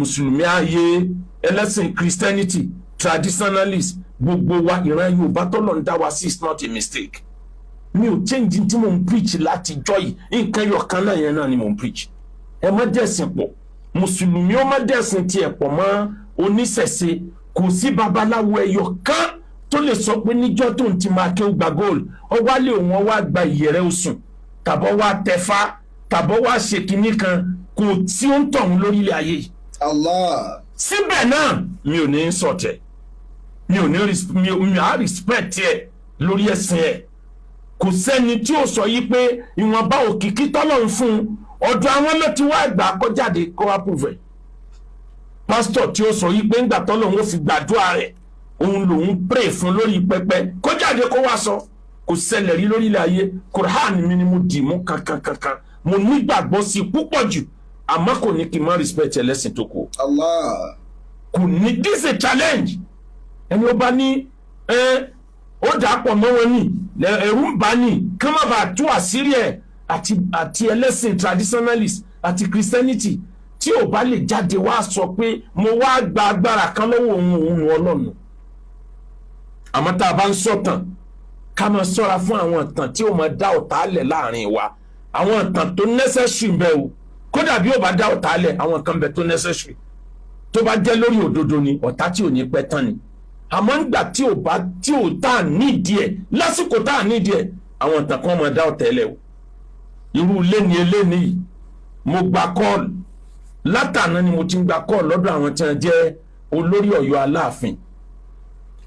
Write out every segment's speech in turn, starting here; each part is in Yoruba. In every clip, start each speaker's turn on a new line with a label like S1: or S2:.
S1: mùsùlùmí ayé ẹlẹ́sìn Christianity traditionalist gbogbo wa ìran Yorùbá tọ́lọ̀ ń dá wa sí is not a mistake. Mi ò change tí mo ń preach láti joy nǹkan yọ̀ kan náà yẹn náà ni mo ń preach. Ẹ má dẹ̀sìn pọ̀ mùsùlùmí ó má dẹ̀sìn tiẹ̀ pọ̀ mọ́ oníṣẹ̀ṣe kò sí babaláwo ẹyọ kan tó lè sọ pé níjọ́ tó ń ti máa kí ó gba góòlù ọwá lè wọ́n wá gba ìyẹ̀rẹ̀ osùn tàbọ̀ wá tẹ̀fá tàbọ̀ wá ṣe kinní kan kò tí ó ń tọ̀hún lórílẹ̀ ayé.
S2: Allah.
S1: Síbẹ̀ náà mi ò ní sọ̀tẹ̀ mi ò respect ẹ̀ lórí ẹ̀sìn ẹ̀ kò sẹ́ni tí ó sọ yí pé ìwọ̀nba òkìkí tọ́lọ̀ ń fún ọ̀dọ̀ àwọn ló ti wá gbà kọjáde kó wá pùfẹ̀. Pásítọ̀ tí ó sọ yí pé ńgbà tọ́lọ̀ ń fi gbàdúrà rẹ̀ òun lòun pray fún lórí pẹpẹ kó jáde kó wá sọ kò ṣẹlẹ̀ rí lórílẹ̀ ayé. Quran mi ni mo dì mú kankan mo nígbàgbọ́ sí púpọ̀ jù àmọ́ kò ní kí n má respect ẹlẹ́sìn tó kù.
S2: Allah.
S1: Kò ní this a challenge ẹni ó bá ní ó dà pọ̀ mọ́ wọn ní ẹ̀rù ń bá ní kí wọ́n bá tú àṣírí ẹ̀ àti ẹlẹ́sìn traditionalist àti Christianity tí ò bá lè jáde wá sọ pé mo wá gba agbára kan lọ́wọ́ òun Ọlọ́run. Àmọ́ tá a bá ń sọ̀tàn ká máa ṣọ́ra fún àwọn ìtàn tí ó máa dá ọ̀tá lẹ̀ láàrin wa àwọn ìtàn tó necessary ń bẹ o kódà bí ó bá dá ọ̀tá lẹ̀ àwọn kan bẹ tó necessary tó bá jẹ́ lórí òdodo ni ọ̀tá tí ò ní pẹ́ tán ni àmọ́ nígbà tí ò tá à nídìí ẹ̀ lásìkò tá à nídìí ẹ̀ àwọn ìtàn kan máa dá ọ̀tá lẹ̀ o irú eléni mo gba kọ́ọ̀lù látàná ni mo ti ń gba kọ́ọ̀lù lọ́dọ̀ àwọn tí wọ́n jẹ́ olórí Ọ̀yọ́ Aláàfin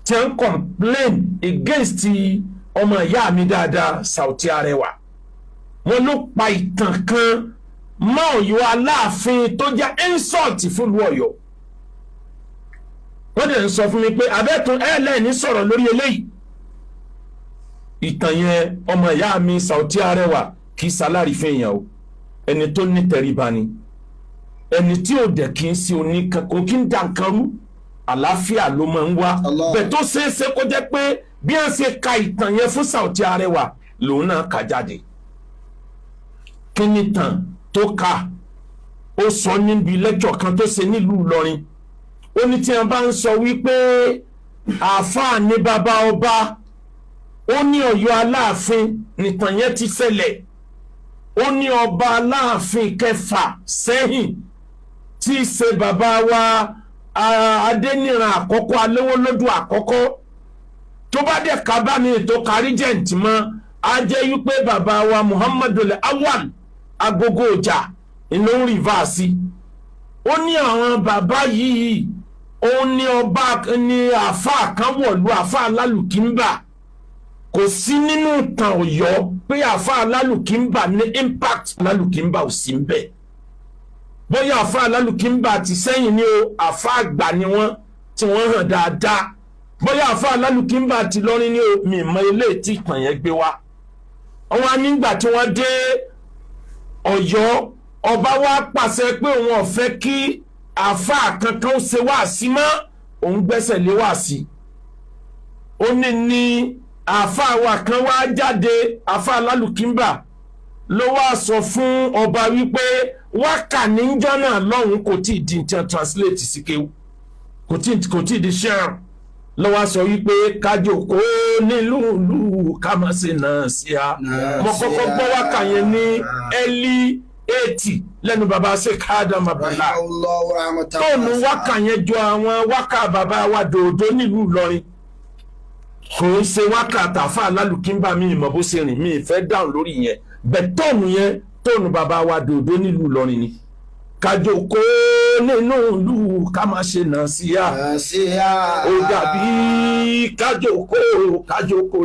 S1: tí wọ́n complain against ọmọ ìyá mi dáadáa Saoty Arẹwà wọn ló pa ìtàn kan mọ́ Ọ̀yọ́ Aláàfin tó jẹ́ insult fún ìlú Ọ̀yọ́ wọ́n dẹ̀ ń sọ fún mi pé abẹ́tún ẹlẹ́ni sọ̀rọ̀ lórí eléyìí ìtàn yẹn ọmọ ìyá mi Saoty Arẹwà kì í salárì fẹ́yàn o ẹni tó ní tẹríba ni ẹni tí ò dẹ̀ kì í sí oníkan kò kí ń dà nǹkan rú àlàáfíà ló máa ń wá bẹ́ẹ̀ tó ṣeéṣe kó jẹ́ pé bí wọ́n ṣe ka ìtàn yẹn fún Saoty Arẹwà lòun náà kà jáde kí ni tàn tó kà ó sọ níbi lẹ́kṣọ̀ kan tó ṣe nílùú Ìlọrin ó ní tí wọ́n bá ń sọ wípé àáfàá ní bàbá ọba ó ní Ọ̀yọ́ Aláàfin nìtàn yẹn ti ṣẹlẹ̀ ó ní ọba Aláàfin kẹfà sẹ́yìn tí í ṣe bàbá wa Adéníran àkọ́kọ́ Aléwólódù àkọ́kọ́ tó bá dẹ̀ ká bá mi tó kárí jẹ̀ǹtì mọ́ á jẹ́ wípé bàbá wa Muhammadul Awwal Agogo Ọjà inú rìvásì ó ní àwọn bàbá yìí ó ní ọba ní àáfàá kan wọ̀lú àáfàá Alálùkìmbà kò sí nínú ìtàn Ọ̀yọ́ pé àáfàá Alálùkìmbà ní impact Alálùkìmbà ò sí ń bẹ̀ bóyá àáfàá Alálùkìmbà ti sẹ́yìn ní o àáfàá àgbà ni wọ́n tí wọ́n hàn dáadáa bóyá àáfàá Alálùkìmbà ti lọ́rin ní o mímọ ilé tí ìtàn yẹn gbé wá àwọn nígbà tí wọ́n dé Ọ̀yọ́ ọba wa pàṣẹ pé òun ò fẹ́ kí àáfàá kankan ó ṣe wáàsí mọ́ òun gbẹ́sẹ̀ lé wáàsí ó ní àáfàá wa kan wá jáde àáfàá Alálùkìmbà ló wá sọ fún ọba wípé wákà níjọ́ náà lọ́hùn kò tí ì di nǹkan translate sí kéwù kò tí ì di ṣẹ́ràn ló wá sọ wípé kájòkó nílùú ká má ṣe náà sí a mo kọ́kọ́ gbọ́ wákà yẹn ní ẹ́lí 80 lẹ́nu bàbá ṣe káàdà màbàlá tóònù wákà yẹn jọ àwọn wákà bàbá wa Dòdó nílùú Ìlọrin kò ń ṣe wákà tàfà Alálùkìmbà mi ìmọ̀ bó ṣe rìn mí ìfẹ́ dáhùn lórí yẹn bẹ́ẹ̀ tóònù yẹn tóònù bàbá wa Dòdó nílùú Ìlọrin ni kájòkó nínú ìlú ká má ṣe náà sí a ó dàbí kájòkó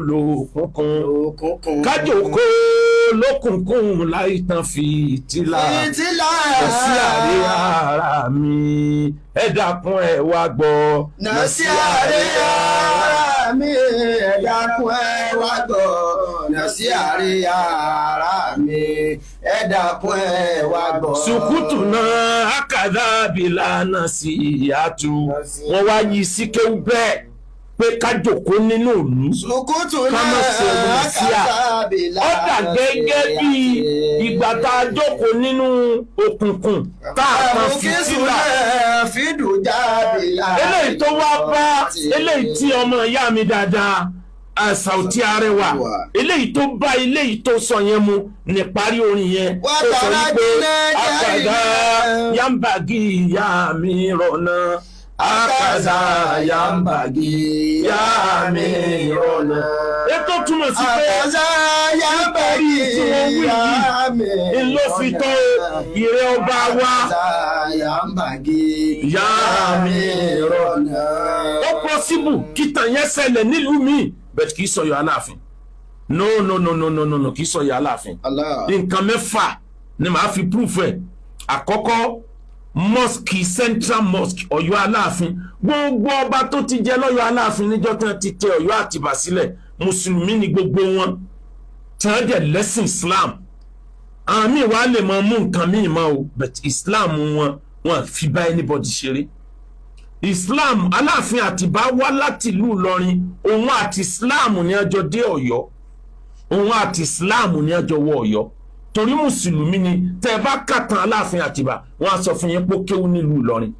S1: lókùnkùn kájòkó lókùnkùn láì tán fìtílà sí àárẹ̀ ara mi ẹ dákun ẹ wá gbọ́
S2: sí àárẹ̀ ara mi ẹ dákun ẹ wá gbọ́ sí àárẹ̀ ara mi ẹ dákun ẹ wá gbọ́.
S1: Sùkútù náà akadá bìlànà sí ìyàtú wọn wá yí sí kéwú bẹ́ẹ̀ pé ká jòkó nínú ìlú ká má ṣe ohun sí à ó dà gẹ́gẹ́ bí ìgbà tá a jókòó nínú òkùnkùn tá a kan fìtílà eléyìí tó wá bá eléyìí tí ọmọ ìyá mi dáadáa Saoty Arewa eléyìí tó bá eléyìí tó sọ yẹn mu ní parí orin yẹn ó sọ wípé àkàdá yambagi ìyá mi rọ̀nà àkàdá yambagi ìyá mi rọ̀nà. ètò túmọ̀ sí pé nítorí tí wọ́n wí yìí ló fi tó ìrẹ́ ọba wa ìyá mi rọ̀nà. ó pọ́sibù kí tàn yẹn ṣẹlẹ̀ nílùú mi bẹ́ẹ̀ kì í sọ yọ Aláàfin no kì í sọ yọ Aláàfin. nǹkan mẹ́fà ni màá fi proof ẹ̀. àkọ́kọ́ mosque Central Mosque Ọ̀yọ́ Aláàfin gbogbo ọba tó ti jẹ lọ́yọ́ Aláàfin níjọ́ tí wọ́n ti tẹ Ọ̀yọ́ Àtìbà sílẹ̀ mùsùlùmí ni gbogbo wọn tí wọ́n jẹ́ lẹ́sìn Islam. àwọn míì wá lè máa mú nǹkan míì mọ́ o but Islam wọn fi bá anybody ṣeré. Islam Aláàfin Àtìbà wá láti ìlú Ìlọrin òun àti Islam ní ọjọ́ dé Ọ̀yọ́ òun àti Islam ní ọjọ́ wọ Ọ̀yọ́ torí mùsùlùmí ni tẹ́ bá kàtàn Aláàfin Àtìbà wọ́n á sọ fún yín pé kéwú nílùú Ìlọrin.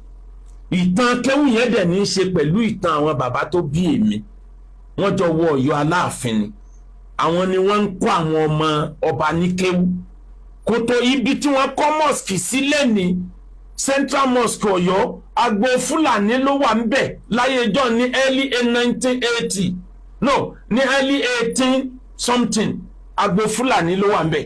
S1: ìtàn kéwú yẹn dẹ̀ ní í ṣe pẹ̀lú ìtàn àwọn bàbá tó bí èmi wọ́n jọ wọ Ọ̀yọ́ Aláàfin ni àwọn ni wọ́n ń kọ́ àwọn ọmọ ọba ní kéwú kótó ibi tí wọ́n kọ́ mosque sílẹ̀ ní Central Mosque Ọ̀yọ́ agbo Fúlàní ló wà ń bẹ̀ láyé ìjọ ní early 1980 no ní early 18 something agbo Fúlàní ló wà ń bẹ̀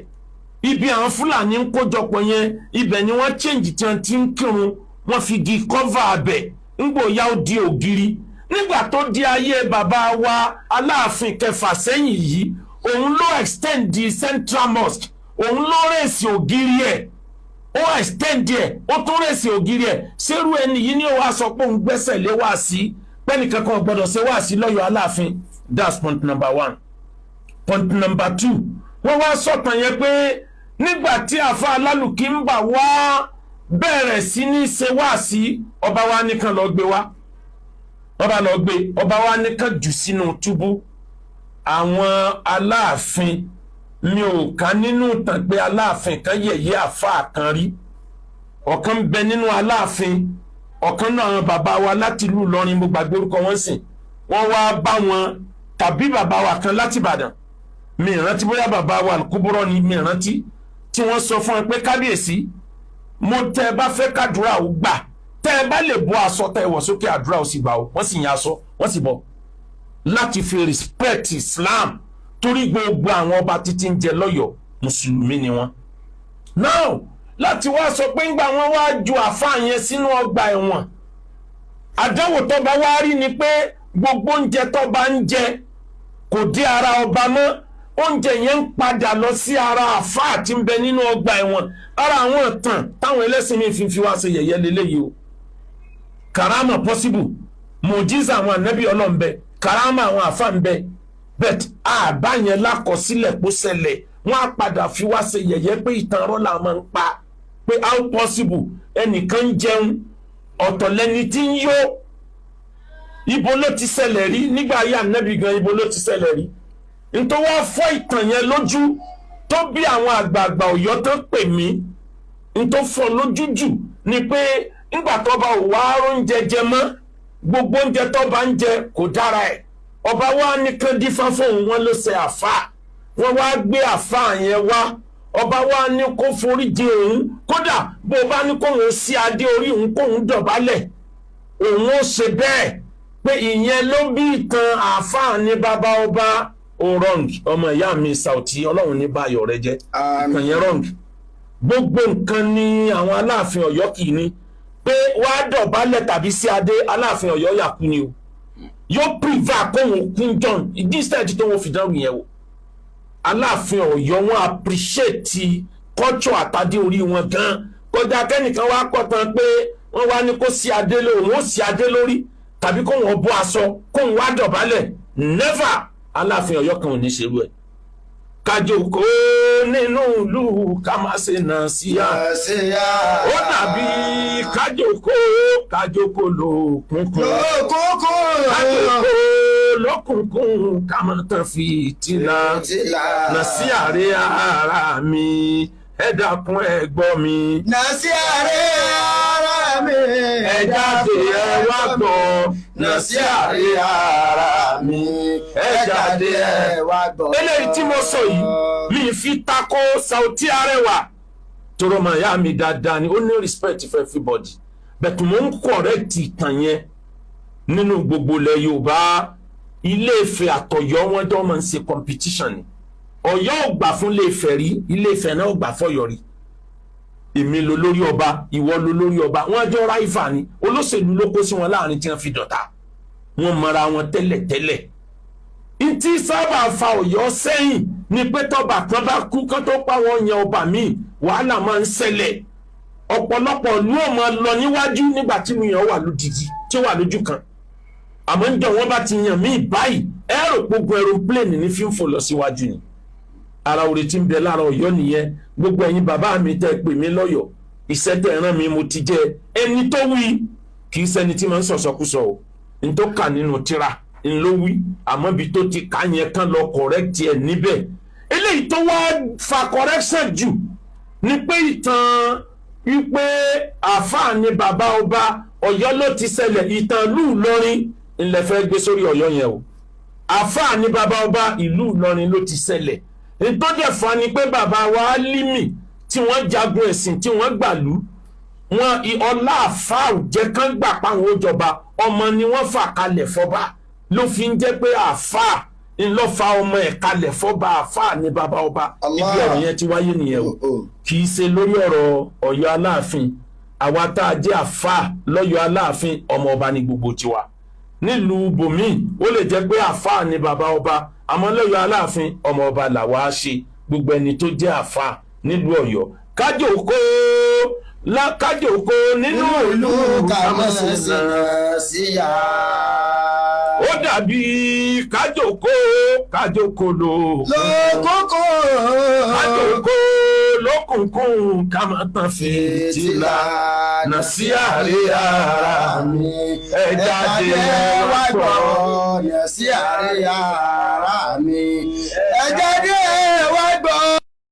S1: ibi àwọn Fúlàní ń kójọpọ̀ yẹn ibẹ̀ ni wọ́n change tí wọ́n ti ń kírun wọ́n fi di cover abẹ̀ ńgbòyà ó di ògiri nígbà tó di ayé bàbá wa Aláàfin kẹfà sẹ́yìn yìí òun ló extend di Central Mosque òun ló rèsì ògiri ẹ̀ ó extend ẹ̀ ó tún rèsì ògiri ẹ̀ ṣerú ẹni yìí ni ó wá sọ pé òun gbẹ́sẹ̀ lé wá sí pẹ́nìkan kan gbọ́dọ̀ ṣe wá sí lọ́yọ̀ Aláàfin. That's point number 1. Point number 2 wọ́n wá sọ̀tàn yẹn pé nígbà tí àfa Alálùkí ń bà wá bẹ̀rẹ̀ sí ní ṣe wá sí ọba wa nìkan lọ gbé wá ọba wa nìkan jù sínú túbú. àwọn Aláàfin mi ò ká nínú tàn pé Aláàfin kan yẹ̀yẹ́ àfa kan rí ọ̀kan bẹ nínú Aláàfin ọ̀kan náà àwọn bàbá wa láti ìlú Ìlọrin mo gbàgbé orúkọ wọn sìn wọ́n wá bá wọn tàbí bàbá wa kan láti Ìbàdàn mi ìrántí bóyá bàbá wa Al-Kubra ni mi ìrántí tí wọ́n sọ fún ẹ pé kábíyèsí mo tẹ́ bá fẹ́ kádùrà ó gbà tẹ́ bá lè bọ́ aṣọ tẹ́ wọ̀ sókè àdúrà ó sì gbà ó wọ́n sì yan aṣọ wọ́n sì bọ́ láti fi respect Islam torí gbogbo àwọn ọba títí ń jẹ lọ́yọ̀ọ́ mùsùlùmí ni wọ́n. now láti wá sọ pé ńgbà wọn wá ju àfáà yẹn sínú ọgbà ẹ̀wọ̀n àdánwò tọ́ba wá rí ni pé gbogbo oúnjẹ tọ́ba ń jẹ kò dé ara ọba mọ́ oúnjẹ yẹn ń padà lọ sí ara àfáà tí ń bẹ nínú ọgbà ẹ̀wọ̀n ara àwọn ìtàn táwọn ẹlẹ́sìn mi fi wá ṣe yẹ̀yẹ́ lélẹ́yìí o. karama possible mojiza àwọn ànábì Ọlọ́run bẹ karama àwọn àfáà ń bẹ bet àbá yẹn lákọsílẹ̀ kó ṣẹlẹ̀ wọ́n á padà fi wá ṣe yẹ̀yẹ́ pé ìtàn rọ́lá máa ń pa pé how possible ẹnìkan ń jẹun ọ̀tọ̀ lẹni tí ń yó ibo ló ti ṣẹlẹ̀ rí nígbà ayé ànábì gan ibo ló ti ṣẹlẹ̀ rí nítorí wọ́n fọ́ ìtàn yẹn lójú tó bí àwọn àgbààgbà Ọ̀yọ́ tó pè mí nítorí fọ́ lójú jù ni pé ńgbà tó bá wà oúnjẹ jẹ mọ́ gbogbo oúnjẹ tó bá ń jẹ kò dára ẹ̀ ọba wa nìkan dífá fóun wọn ló ṣe àfáà wọ́n wá gbé àfáà yẹn wá ọba wa ní kó foríjì òun kódà bó bá ní kóun sí adé orí òun kóun dọ̀bálẹ̀ òun ó ṣe bẹ́ẹ̀ pé ìyẹn ló bí ìtàn àfáà ní bàbá ọba ó wrong ọmọ ìyá mi Saoty Ọlọ́run ní báyọ̀ rẹ jẹ́ ìtàn yẹn wrong. gbogbo nǹkan ni àwọn Aláàfin Ọ̀yọ́ kì í ní pé wàá dọ̀bálẹ̀ tàbí sí adé Aláàfin Ọ̀yọ́ yàkú ni o yóò prevail kóun kún John instead tó wọ́n fi dánwò yẹn wò. Aláàfin Ọ̀yọ́ wọn appreciate culture àtàdé orí wọn gan kọjá kẹ́nìkan wá pọ̀ tán pé wọ́n wá ní kó sí adé lórí òun ó sí adé lórí tàbí kó wọn bọ́ aṣọ kó wọn wá dọ̀bálẹ̀ never Aláàfin Ọ̀yọ́ kan ò ní ṣerú ẹ̀. kájòkó nínú ìlú ká má ṣe nà síyá ó dàbí kájòkó lókùnkùn kájòkó lókùnkùn ká má tán fìtílà nà sí àárẹ̀ ara mi ẹ dákun ẹ gbọ́ mi.
S2: nà sí àárẹ̀ ara mi
S1: ẹ jáde ẹ wá. wá gbọ́ nàṣíàrí ara mi ẹ jáde ẹ wá gbọ́. eléyìí tí mo sọ yìí mi fi tako Saoty Arewa tọrọ mà yá mi dáadáa ni ó ní respect for everybody but mo ń correct ìtàn yẹn nínú gbogbo ilẹ̀ Yorùbá Ilé-Ifẹ̀ àtọ̀yọ́ wọn jọ máa ń ṣe competition ni Ọ̀yọ́ ò gbà fún Ilé-Ifẹ̀ rí Ilé-Ifẹ̀ náà ò gbà fọ́yọ́ rí èmi lo lórí ọba ìwọ lo lórí ọba wọn jọ ráìfà ni olóṣèlú ló kó sí wọn láàrin tí wọn fi dọ̀tá wọn mọra wọn tẹ́lẹ̀tẹ́lẹ̀ ntí sábà fa Ọ̀yọ́ sẹ́yìn ni pé tọ́ba kan bá kú kán tó pa wọn yan ọba míì wàhálà máa ń ṣẹlẹ̀ ọ̀pọ̀lọpọ̀ ló máa lọ níwájú nígbà tí mo yàn wà lódìdí tí ó wà lójú kan àmọ́ ń jọ wọn bá ti yàn míì báyìí ẹ̀rọ gbogbo aeroplane ní fi ń fò lọ síwájú ni ara orí tí ń bẹ lára Ọ̀yọ́ nìyẹn gbogbo ẹ̀yin bàbá mi tẹ́ pè mí lọ́yọ̀ iṣẹ́ tẹ́ rán mi mo ti jẹ́ ẹni tó wí kì í ṣẹni tí máa ń sọ̀sọ́kúsọ o n tó kà nínú tírà n ló wí àmọ́ bí tó ti kà yẹn kán lọ correct ẹ̀ níbẹ̀ eléyìí tó wá fa correction jù ni pé ìtàn wípé àáfàá ni bàbá ọba Ọ̀yọ́ ló ti ṣẹlẹ̀ ìtàn ìlú Ìlọrin ńlẹ̀ fẹ́ gbé sórí Ọ̀yọ́ yẹn o àáfàá ni bàbá ọba ìlú Ìlọrin ló ti ṣẹlẹ̀ nítorí ẹ̀fọ́ ni pé bàbá wa Límì tí wọ́n jagun ẹ̀sìn tí wọ́n gbàlú wọn ọlá àfáà jẹ́ kán gbà páwọn ó jọba ọmọ ni wọ́n fà kalẹ̀ fọba ló fi ń jẹ́ pé àfáà ńlọ fa ọmọ ẹ̀ kalẹ̀ fọba àfáà ní bàbá ọba ibi ọ̀rọ̀ yẹn ti wáyé nìyẹn o kì í ṣe lórí ọ̀rọ̀ Ọ̀yọ́ Aláàfin àwa tá a jẹ́ àfáà lọ́yọ́ Aláàfin ọmọ ọba ní gbogbo tiwa nílùú bòmíì ó lè jẹ́ pé àfáà ní bàbá ọba àmọ́ lọ́yọ́ Aláàfin ọmọ ọba làwa ṣe gbogbo ẹni tó jẹ́ àfáà nílùú Ọ̀yọ́ kájòkó nínú ìlú kàmọ́sílẹ̀ síyá. ó dàbí kájòkó lókùnkùn kàmọ́tàn fìtílà nàṣíàrí ara mi ẹ jáde wá gbọ́
S2: nàṣíàrí ara mi ẹ jáde